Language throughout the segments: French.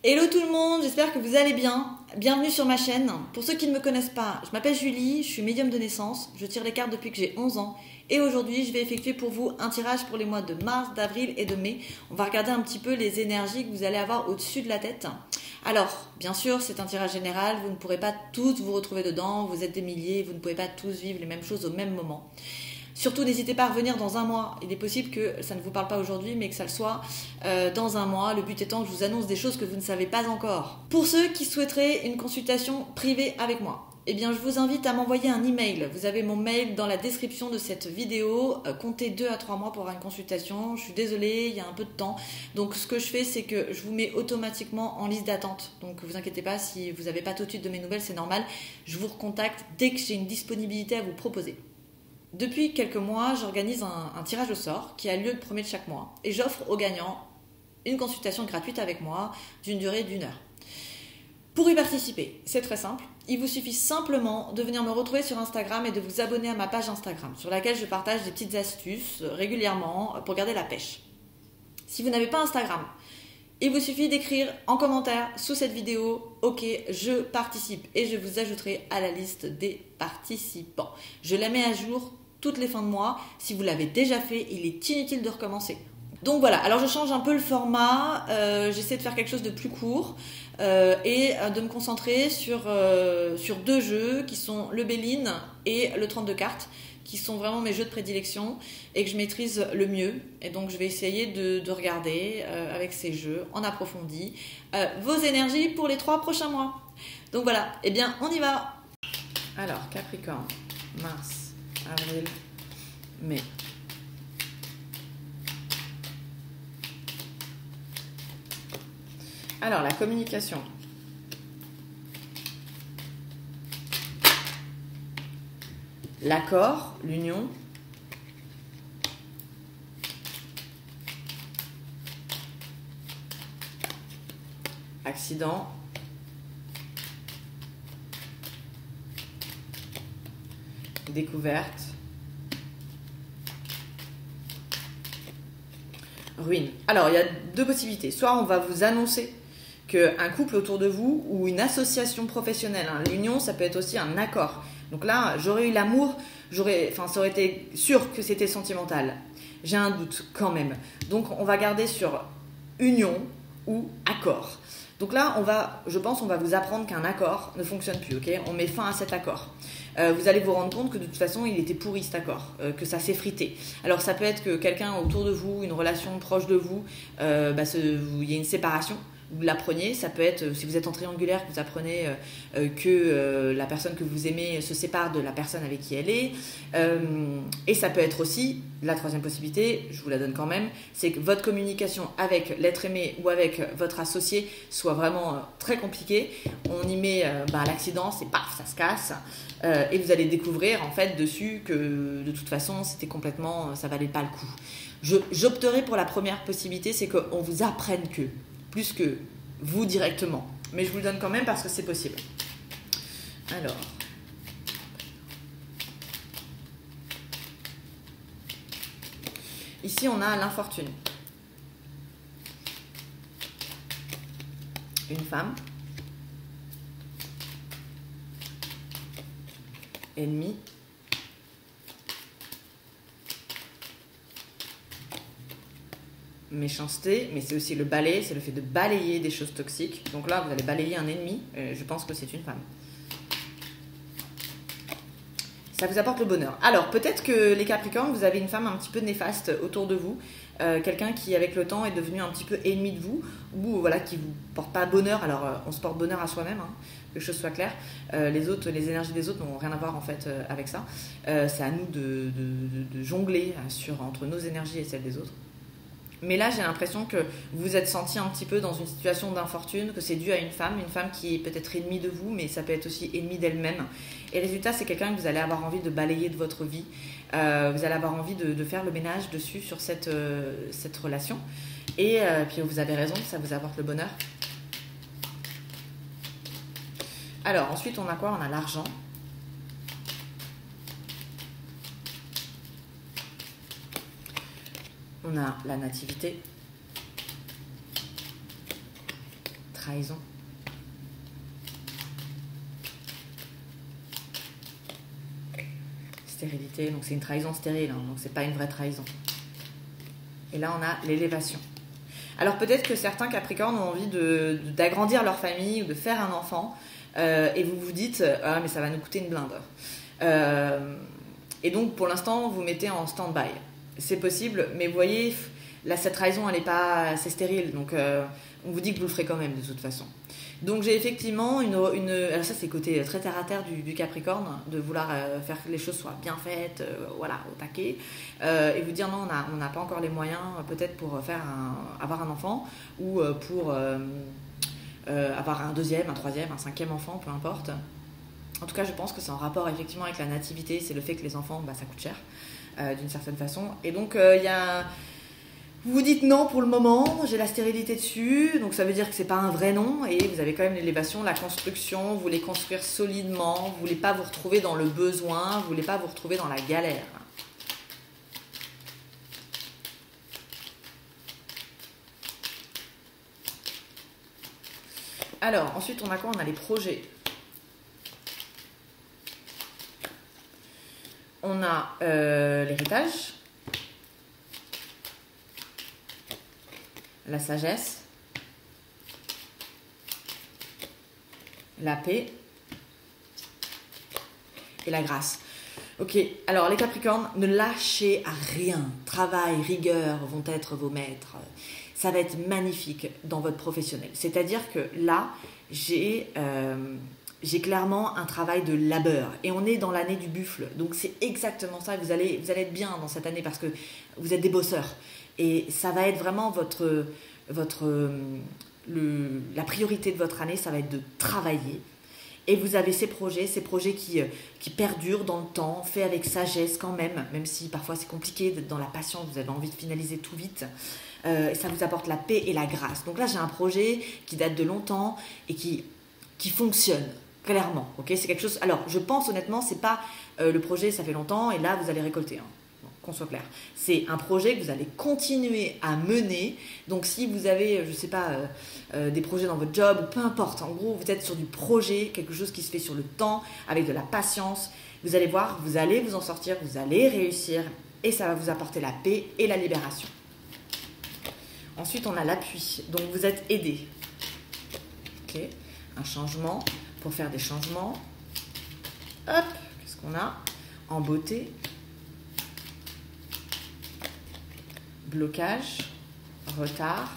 Hello tout le monde, j'espère que vous allez bien. Bienvenue sur ma chaîne. Pour ceux qui ne me connaissent pas, je m'appelle Julie, je suis médium de naissance, je tire les cartes depuis que j'ai 11 ans et aujourd'hui je vais effectuer pour vous un tirage pour les mois de mars, d'avril et de mai. On va regarder un petit peu les énergies que vous allez avoir au-dessus de la tête. Alors, bien sûr, c'est un tirage général, vous ne pourrez pas tous vous retrouver dedans, vous êtes des milliers, vous ne pouvez pas tous vivre les mêmes choses au même moment. Surtout, n'hésitez pas à revenir dans un mois. Il est possible que ça ne vous parle pas aujourd'hui, mais que ça le soit dans un mois. Le but étant que je vous annonce des choses que vous ne savez pas encore. Pour ceux qui souhaiteraient une consultation privée avec moi, eh bien, je vous invite à m'envoyer un email. Vous avez mon mail dans la description de cette vidéo. Comptez 2 à 3 mois pour avoir une consultation. Je suis désolée, il y a un peu de temps. Donc, ce que je fais, c'est que je vous mets automatiquement en liste d'attente. Donc, vous inquiétez pas, si vous n'avez pas tout de suite de mes nouvelles, c'est normal. Je vous recontacte dès que j'ai une disponibilité à vous proposer. Depuis quelques mois, j'organise un tirage au sort qui a lieu le premier de chaque mois et j'offre aux gagnants une consultation gratuite avec moi d'une durée d'1 heure. Pour y participer, c'est très simple. Il vous suffit simplement de venir me retrouver sur Instagram et de vous abonner à ma page Instagram sur laquelle je partage des petites astuces régulièrement pour garder la pêche. Si vous n'avez pas Instagram, il vous suffit d'écrire en commentaire sous cette vidéo « Ok, je participe » et je vous ajouterai à la liste des participants. Je la mets à jour toutes les fins de mois. Si vous l'avez déjà fait, il est inutile de recommencer. Donc voilà, alors je change un peu le format, j'essaie de faire quelque chose de plus court et de me concentrer sur 2 jeux qui sont le Béline et le 32 cartes, qui sont vraiment mes jeux de prédilection et que je maîtrise le mieux. Et donc je vais essayer de regarder avec ces jeux en approfondi vos énergies pour les 3 prochains mois. Donc voilà, eh bien on y va. Alors Capricorne, Mars, avril, mai. Alors la communication. L'accord, l'union. Accident. Découverte. Ruine. Alors, il y a 2 possibilités. Soit on va vous annoncer qu'un couple autour de vous ou une association professionnelle, hein, l'union, ça peut être aussi un accord. Donc là, j'aurais eu l'amour, ça aurait été sûr que c'était sentimental. J'ai un doute quand même. Donc, on va garder sur union ou accord. Donc là, je pense qu'on va vous apprendre qu'un accord ne fonctionne plus, ok ? On met fin à cet accord. Vous allez vous rendre compte que de toute façon, il était pourri cet accord, que ça s'est frité. Alors ça peut être que quelqu'un autour de vous, une relation proche de vous, il y a une séparation. Vous l'appreniez, ça peut être, si vous êtes en triangulaire, que vous apprenez que la personne que vous aimez se sépare de la personne avec qui elle est. Et ça peut être aussi, la 3e possibilité, je vous la donne quand même, c'est que votre communication avec l'être aimé ou avec votre associé soit vraiment très compliquée. On y met l'accident, c'est paf, ça se casse. Et vous allez découvrir en fait dessus que de toute façon, c'était complètement, ça valait pas le coup. J'opterai pour la première possibilité, c'est qu'on vous apprenne que, plus que vous directement. Mais je vous le donne quand même parce que c'est possible. Alors. Ici, on a l'infortune. Une femme. Ennemi. Méchanceté, mais c'est aussi le balai, c'est le fait de balayer des choses toxiques. Donc là, vous allez balayer un ennemi, je pense que c'est une femme. Ça vous apporte le bonheur. Alors, peut-être que les Capricornes, vous avez une femme un petit peu néfaste autour de vous, quelqu'un qui, avec le temps, est devenu un petit peu ennemi de vous, ou voilà, qui vous porte pas bonheur. Alors, on se porte bonheur à soi-même, hein, que les choses soient claires. Les énergies des autres n'ont rien à voir en fait avec ça. C'est à nous de jongler entre nos énergies et celles des autres. Mais là, j'ai l'impression que vous vous êtes senti un petit peu dans une situation d'infortune, que c'est dû à une femme qui est peut-être ennemie de vous, mais ça peut être aussi ennemie d'elle-même. Et le résultat, c'est quelqu'un que vous allez avoir envie de balayer de votre vie. Vous allez avoir envie de faire le ménage dessus, sur cette relation. Et puis, vous avez raison, ça vous apporte le bonheur. Alors, ensuite, on a quoi ? On a l'argent. On a la nativité. trahison. Stérilité, donc c'est une trahison stérile, hein, donc c'est pas une vraie trahison. Et là, on a l'élévation. Alors peut-être que certains Capricornes ont envie d'agrandir leur famille ou de faire un enfant, et vous vous dites « Ah, mais ça va nous coûter une blinde ». Et donc, pour l'instant, vous mettez en stand-by. C'est possible, mais vous voyez, là, cette trahison, elle n'est pas assez stérile, donc on vous dit que vous le ferez quand même, de toute façon. Donc j'ai effectivement alors ça c'est le côté très terre à terre du Capricorne, de vouloir faire que les choses soient bien faites, voilà, au taquet, et vous dire non, on n'a pas encore les moyens peut-être pour avoir un enfant, ou pour avoir un deuxième, un troisième, un cinquième enfant, peu importe. En tout cas je pense que c'est en rapport effectivement avec la nativité, c'est le fait que les enfants, ça coûte cher, d'une certaine façon, et donc il y a... Vous vous dites non pour le moment, j'ai la stérilité dessus, donc ça veut dire que c'est pas un vrai non, et vous avez quand même l'élévation, la construction, vous voulez construire solidement, vous voulez pas vous retrouver dans le besoin, vous voulez pas vous retrouver dans la galère. Alors, ensuite on a quoi? On a les projets. On a l'héritage. La sagesse, la paix et la grâce. Ok, alors les Capricornes, ne lâchez à rien. Travail, rigueur vont être vos maîtres. Ça va être magnifique dans votre professionnel. C'est-à-dire que là, j'ai clairement un travail de labeur. Et on est dans l'année du buffle. Donc c'est exactement ça. Vous allez être bien dans cette année parce que vous êtes des bosseurs. Et ça va être vraiment la priorité de votre année, ça va être de travailler. Et vous avez ces projets qui perdurent dans le temps, faits avec sagesse quand même si parfois c'est compliqué d'être dans la patience, vous avez envie de finaliser tout vite. Et ça vous apporte la paix et la grâce. Donc là, j'ai un projet qui date de longtemps et qui fonctionne, clairement. Okay, c'est quelque chose... Alors, je pense honnêtement, c'est pas le projet, ça fait longtemps, et là, vous allez récolter. Qu'on soit clair. C'est un projet que vous allez continuer à mener. Donc si vous avez, je sais pas, des projets dans votre job, ou peu importe, en gros, vous êtes sur du projet, quelque chose qui se fait sur le temps, avec de la patience, vous allez voir, vous allez vous en sortir, vous allez réussir, et ça va vous apporter la paix et la libération. Ensuite, on a l'appui. Donc vous êtes aidé. Ok, un changement, pour faire des changements. Hop, qu'est-ce qu'on a? En beauté. Blocage, retard,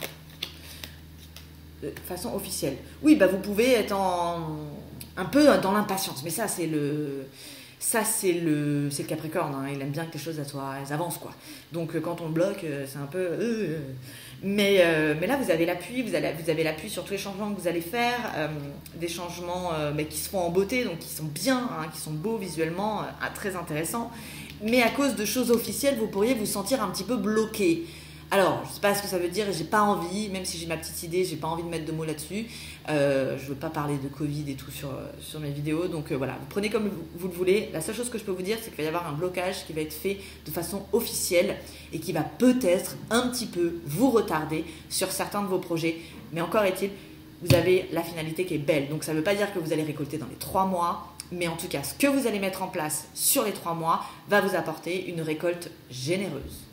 de façon officielle. Oui, vous pouvez être un peu dans l'impatience, mais ça c'est le Capricorne, hein. Il aime bien que les choses elles avancent, quoi. Donc quand on bloque, c'est un peu... Mais là, vous avez l'appui, vous avez l'appui sur tous les changements que vous allez faire, des changements qui se font en beauté, donc qui sont bien, hein, qui sont beaux visuellement, très intéressants. Mais à cause de choses officielles, vous pourriez vous sentir un petit peu bloqué. Alors, je ne sais pas ce que ça veut dire, j'ai pas envie, même si j'ai ma petite idée, j'ai pas envie de mettre de mots là-dessus. Je veux pas parler de Covid et tout sur mes vidéos, donc voilà, vous prenez comme vous le voulez. La seule chose que je peux vous dire, c'est qu'il va y avoir un blocage qui va être fait de façon officielle et qui va peut-être un petit peu vous retarder sur certains de vos projets. Mais encore est-il, vous avez la finalité qui est belle. Donc ça ne veut pas dire que vous allez récolter dans les 3 mois, mais en tout cas, ce que vous allez mettre en place sur les 3 mois va vous apporter une récolte généreuse.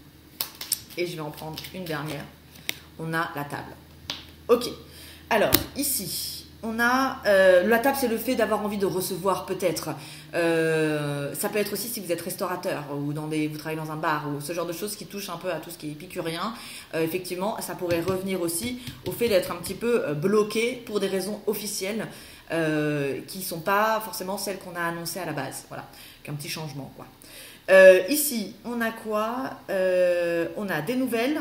Et je vais en prendre une dernière. On a la table. Ok. Alors, ici, on a... la table, c'est le fait d'avoir envie de recevoir, peut-être. Ça peut être aussi si vous êtes restaurateur ou vous travaillez dans un bar ou ce genre de choses qui touchent un peu à tout ce qui est épicurien. Effectivement, ça pourrait revenir aussi au fait d'être un petit peu bloqué pour des raisons officielles qui ne sont pas forcément celles qu'on a annoncées à la base. Voilà, qu'un petit changement, quoi. Ici, on a quoi? On a des nouvelles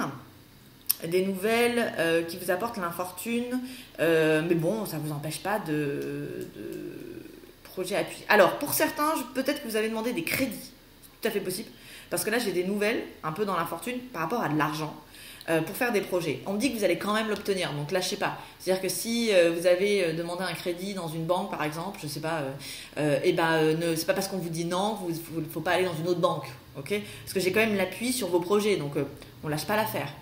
qui vous apportent l'infortune, mais bon, ça ne vous empêche pas de projet appui. Alors, pour certains, peut-être que vous avez demandé des crédits, c'est tout à fait possible, parce que là, j'ai des nouvelles, un peu dans l'infortune, par rapport à de l'argent. Pour faire des projets. On me dit que vous allez quand même l'obtenir, donc lâchez pas. C'est-à-dire que si vous avez demandé un crédit dans une banque, par exemple, je sais pas, c'est pas parce qu'on vous dit non qu'il faut pas aller dans une autre banque, ok? Parce que j'ai quand même l'appui sur vos projets, donc on lâche pas l'affaire.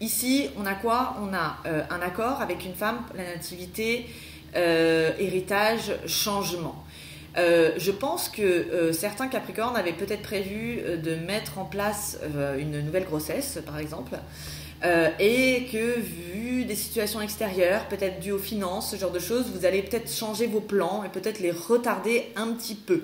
Ici, on a quoi? On a un accord avec une femme, la nativité, héritage, changement. Je pense que certains Capricornes avaient peut-être prévu de mettre en place une nouvelle grossesse, par exemple, et que vu des situations extérieures, peut-être dues aux finances, ce genre de choses, vous allez peut-être changer vos plans et peut-être les retarder un petit peu.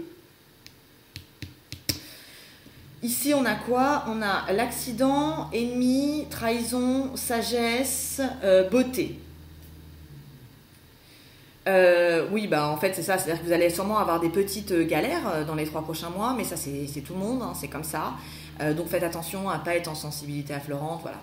Ici, on a quoi? On a l'accident, ennemi, trahison, sagesse, beauté. Oui, bah en fait c'est ça, c'est-à-dire que vous allez sûrement avoir des petites galères dans les 3 prochains mois, mais ça c'est tout le monde, hein, c'est comme ça. Donc faites attention à ne pas être en sensibilité affleurante, voilà,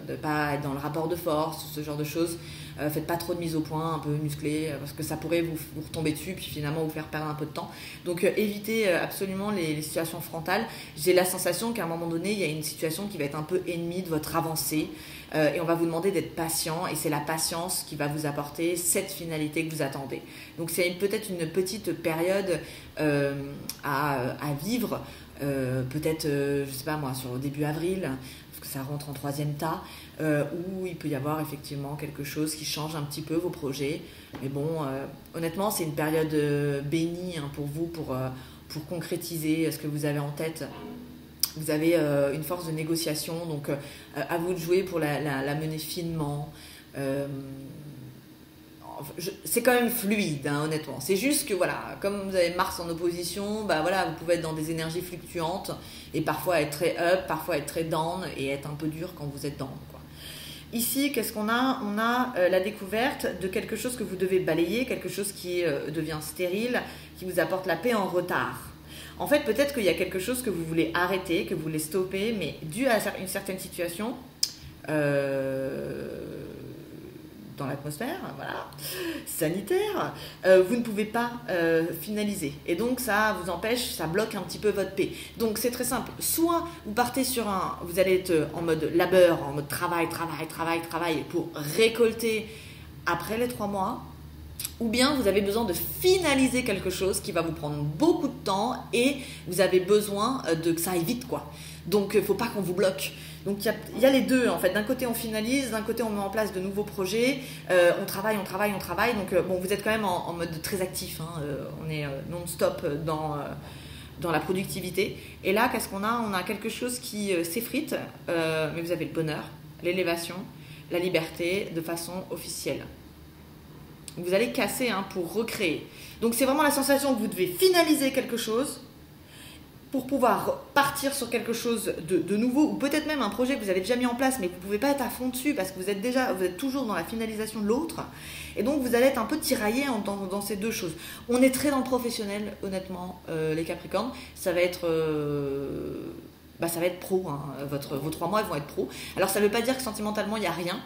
de ne pas être dans le rapport de force, ce genre de choses. Faites pas trop de mise au point, un peu musclée, parce que ça pourrait vous retomber dessus, puis finalement vous faire perdre un peu de temps. Donc évitez absolument les situations frontales. J'ai la sensation qu'à un moment donné, il y a une situation qui va être un peu ennemie de votre avancée, et on va vous demander d'être patient, et c'est la patience qui va vous apporter cette finalité que vous attendez. Donc c'est peut-être une petite période à vivre, peut-être, je sais pas moi, sur début avril, parce que ça rentre en 3e tas, où il peut y avoir effectivement quelque chose qui change un petit peu vos projets. Mais bon, honnêtement, c'est une période bénie hein, pour vous, pour concrétiser ce que vous avez en tête. Vous avez une force de négociation, donc à vous de jouer pour la mener finement. C'est quand même fluide, hein, honnêtement. C'est juste que, voilà, comme vous avez Mars en opposition, bah voilà, vous pouvez être dans des énergies fluctuantes et parfois être très up, parfois être très down et être un peu dur quand vous êtes down, quoi. Ici, qu'est-ce qu'on a? On a la découverte de quelque chose que vous devez balayer, quelque chose qui devient stérile, qui vous apporte la paix en retard. En fait, peut-être qu'il y a quelque chose que vous voulez arrêter, que vous voulez stopper, mais dû à une certaine situation, dans l'atmosphère, voilà, sanitaire, vous ne pouvez pas finaliser. Et donc, ça vous empêche, ça bloque un petit peu votre paix. Donc, c'est très simple. Soit vous partez sur vous allez être en mode labeur, en mode travail pour récolter après les 3 mois. Ou bien vous avez besoin de finaliser quelque chose qui va vous prendre beaucoup de temps et vous avez besoin que ça aille vite, quoi. Donc, il ne faut pas qu'on vous bloque. Donc, il y a les deux, en fait. D'un côté, on finalise, d'un côté, on met en place de nouveaux projets, on travaille. Donc, bon, vous êtes quand même en mode très actif, hein. On est non-stop dans la productivité. Et là, qu'est-ce qu'on a? On a quelque chose qui s'effrite, mais vous avez le bonheur, l'élévation, la liberté de façon officielle. Vous allez casser hein, pour recréer. Donc c'est vraiment la sensation que vous devez finaliser quelque chose pour pouvoir partir sur quelque chose de nouveau, ou peut-être même un projet que vous avez déjà mis en place, mais vous ne pouvez pas être à fond dessus parce que vous êtes toujours dans la finalisation de l'autre. Et donc vous allez être un peu tiraillé dans ces deux choses. On est très dans le professionnel, honnêtement, les Capricornes. Ça va être pro. Hein. Vos 3 mois ils vont être pro. Alors ça ne veut pas dire que sentimentalement il n'y a rien.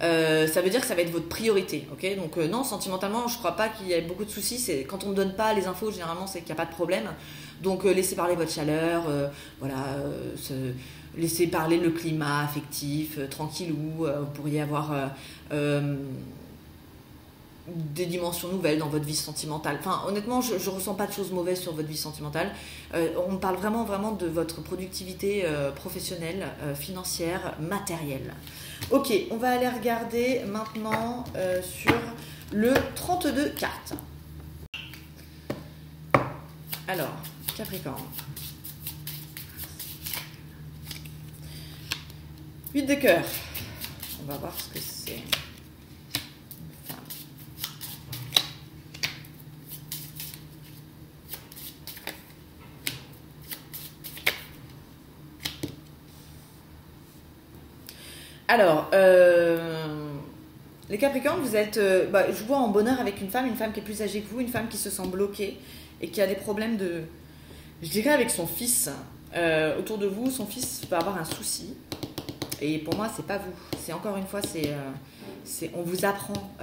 Ça veut dire que ça va être votre priorité, ok? Donc non, sentimentalement, je crois pas qu'il y ait beaucoup de soucis. C'est quand on ne donne pas les infos, généralement, c'est qu'il n'y a pas de problème. Donc laissez parler votre chaleur, laissez parler le climat affectif, tranquillou. Vous pourriez avoir des dimensions nouvelles dans votre vie sentimentale. Enfin, honnêtement, je ne ressens pas de choses mauvaises sur votre vie sentimentale. On parle vraiment de votre productivité professionnelle, financière, matérielle. Ok, on va aller regarder maintenant sur le 32 cartes. Alors, Capricorne. 8 de cœur. On va voir ce que c'est. Alors, les Capricornes, vous êtes, je vois en bonheur avec une femme qui est plus âgée que vous, une femme qui se sent bloquée et qui a des problèmes je dirais avec son fils. Autour de vous, son fils peut avoir un souci. Et pour moi, c'est pas vous. C'est encore une fois, on vous apprend.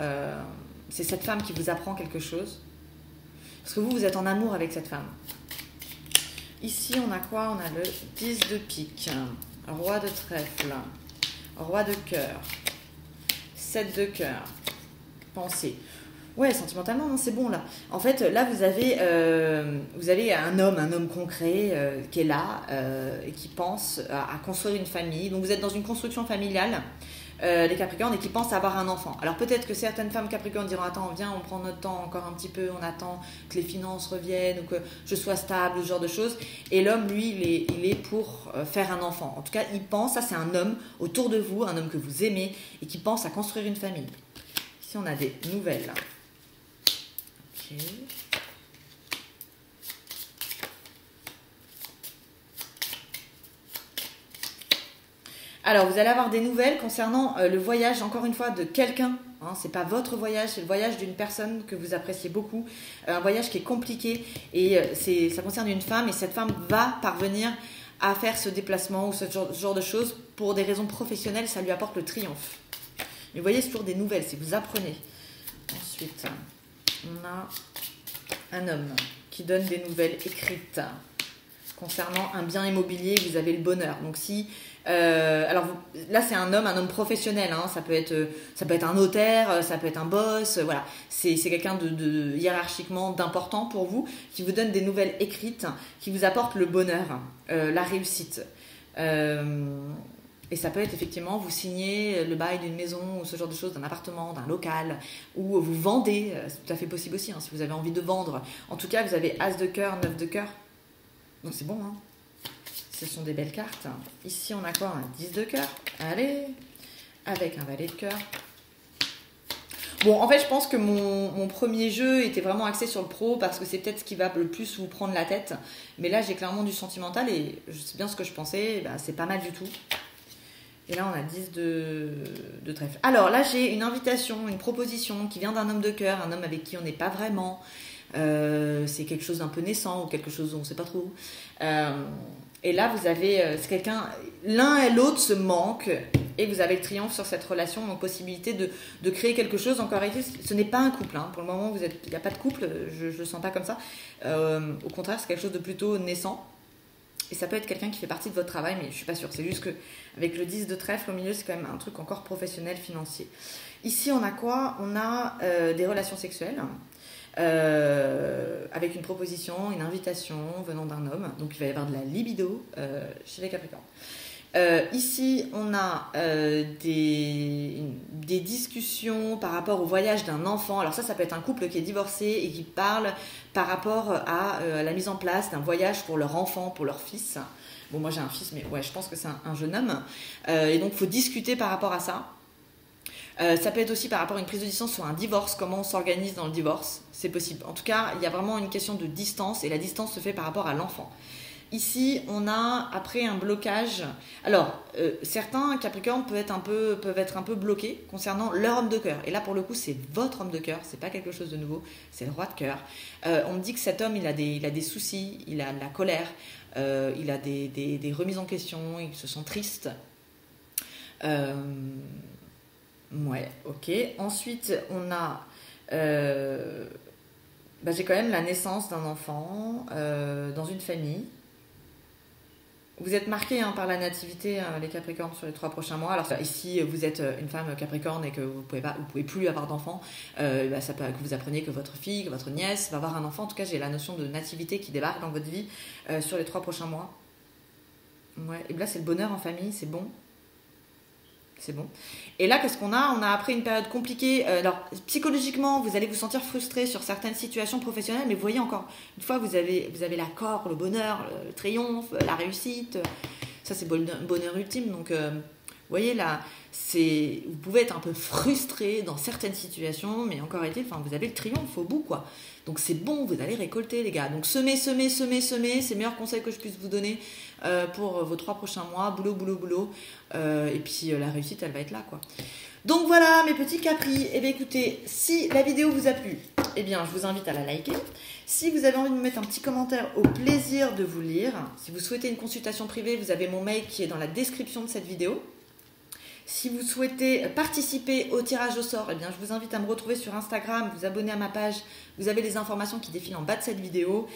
C'est cette femme qui vous apprend quelque chose. Parce que vous êtes en amour avec cette femme. Ici, on a quoi? On a le 10 de pique, roi de trèfle, roi de cœur, 7 de cœur. Pensez. Ouais, sentimentalement, non, c'est bon là. En fait, là, vous avez un homme concret qui est là et qui pense à construire une famille. Donc, vous êtes dans une construction familiale, les Capricornes, et qui pense à avoir un enfant. Alors, peut-être que certaines femmes Capricornes diront, attends, viens, on prend notre temps encore un petit peu, on attend que les finances reviennent ou que je sois stable, ce genre de choses. Et l'homme, lui, il est pour faire un enfant. En tout cas, il pense, ça c'est un homme autour de vous, un homme que vous aimez et qui pense à construire une famille. Ici, on a des nouvelles. Ok. Alors, vous allez avoir des nouvelles concernant le voyage, encore une fois, de quelqu'un. Hein, c'est pas votre voyage, c'est le voyage d'une personne que vous appréciez beaucoup. Un voyage qui est compliqué et ça concerne une femme et cette femme va parvenir à faire ce déplacement ou ce genre de choses pour des raisons professionnelles, ça lui apporte le triomphe. Mais vous voyez, c'est toujours des nouvelles, si vous apprenez. Ensuite, on a un homme qui donne des nouvelles écrites concernant un bien immobilier, vous avez le bonheur. Donc si, alors là c'est un homme professionnel, hein, ça peut être un notaire, ça peut être un boss, voilà. C'est quelqu'un de hiérarchiquement d'important pour vous, qui vous donne des nouvelles écrites, qui vous apporte le bonheur, la réussite. Et ça peut être effectivement, vous signez le bail d'une maison ou ce genre de choses, d'un appartement, d'un local, ou vous vendez, c'est tout à fait possible aussi, hein, si vous avez envie de vendre. En tout cas, vous avez As de cœur, 9 de cœur. Donc c'est bon, hein. Ce sont des belles cartes. Ici, on a quoi? Un 10 de cœur. Allez, avec un valet de cœur. Bon, en fait, je pense que mon premier jeu était vraiment axé sur le pro parce que c'est peut-être ce qui va le plus vous prendre la tête. Mais là, j'ai clairement du sentimental et je sais bien ce que je pensais. Bah, c'est pas mal du tout. Et là, on a 10 de trèfle. Alors là, j'ai une invitation, une proposition qui vient d'un homme de cœur, un homme avec qui on n'est pas vraiment. C'est quelque chose d'un peu naissant ou quelque chose dont on ne sait pas trop. Et là, vous avez, c'est quelqu'un, l'un et l'autre se manquent et vous avez le triomphe sur cette relation, donc possibilité de créer quelque chose. Encore une fois, ce n'est pas un couple, hein. Pour le moment, il n'y a pas de couple, je ne le sens pas comme ça. Au contraire, c'est quelque chose de plutôt naissant. Et ça peut être quelqu'un qui fait partie de votre travail, mais je ne suis pas sûre. C'est juste qu'avec le 10 de trèfle au milieu, c'est quand même un truc encore professionnel, financier. Ici, on a quoi? On a des relations sexuelles. Avec une proposition, une invitation venant d'un homme. Donc il va y avoir de la libido chez les Capricornes. Ici, on a des discussions par rapport au voyage d'un enfant. Alors ça peut être un couple qui est divorcé et qui parle par rapport à la mise en place d'un voyage pour leur enfant, pour leur fils. Bon, moi j'ai un fils, mais ouais, je pense que c'est un jeune homme. Et donc il faut discuter par rapport à ça. Ça peut être aussi par rapport à une prise de distance ou un divorce, comment on s'organise dans le divorce, c'est possible. En tout cas, il y a vraiment une question de distance et la distance se fait par rapport à l'enfant. Ici, on a après un blocage. Alors, certains Capricornes peuvent être un peu bloqués concernant leur homme de cœur. Et là, pour le coup, c'est votre homme de cœur, c'est pas quelque chose de nouveau, c'est le roi de cœur. On me dit que cet homme, il a des soucis, il a de la colère, il a des remises en question, il se sent triste. Ouais, ok. Ensuite, on a... j'ai quand même la naissance d'un enfant dans une famille. Vous êtes marqué par la nativité, les Capricornes, sur les 3 prochains mois. Alors ici, vous êtes une femme Capricorne et que vous pouvez plus avoir d'enfant. Ça peut que vous appreniez que votre fille, que votre nièce va avoir un enfant. En tout cas, j'ai la notion de nativité qui débarque dans votre vie sur les 3 prochains mois. Ouais. Et là, c'est le bonheur en famille, c'est bon. C'est bon. Et là, qu'est-ce qu'on a? On a après une période compliquée. Alors, psychologiquement, vous allez vous sentir frustré sur certaines situations professionnelles, mais vous voyez encore, une fois, vous avez l'accord, le bonheur, le triomphe, la réussite. Ça, c'est le bonheur ultime. Donc, vous voyez, là, vous pouvez être un peu frustré dans certaines situations, mais encore vous avez le triomphe au bout, quoi. Donc, c'est bon, vous allez récolter, les gars. Donc, semez. C'est le meilleur conseil que je puisse vous donner pour vos 3 prochains mois. Boulot. Et puis, la réussite, elle va être là, quoi. Donc, voilà, mes petits capris. Eh bien, écoutez, si la vidéo vous a plu, eh bien, je vous invite à la liker. Si vous avez envie de me mettre un petit commentaire, au plaisir de vous lire. Si vous souhaitez une consultation privée, vous avez mon mail qui est dans la description de cette vidéo. Si vous souhaitez participer au tirage au sort, eh bien, je vous invite à me retrouver sur Instagram, vous abonner à ma page. Vous avez les informations qui défilent en bas de cette vidéo.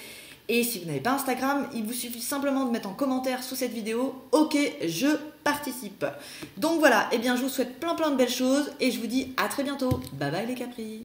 Et si vous n'avez pas Instagram, il vous suffit simplement de mettre en commentaire sous cette vidéo « Ok, je participe ». Donc voilà, eh bien, je vous souhaite plein de belles choses et je vous dis à très bientôt. Bye bye les Capris.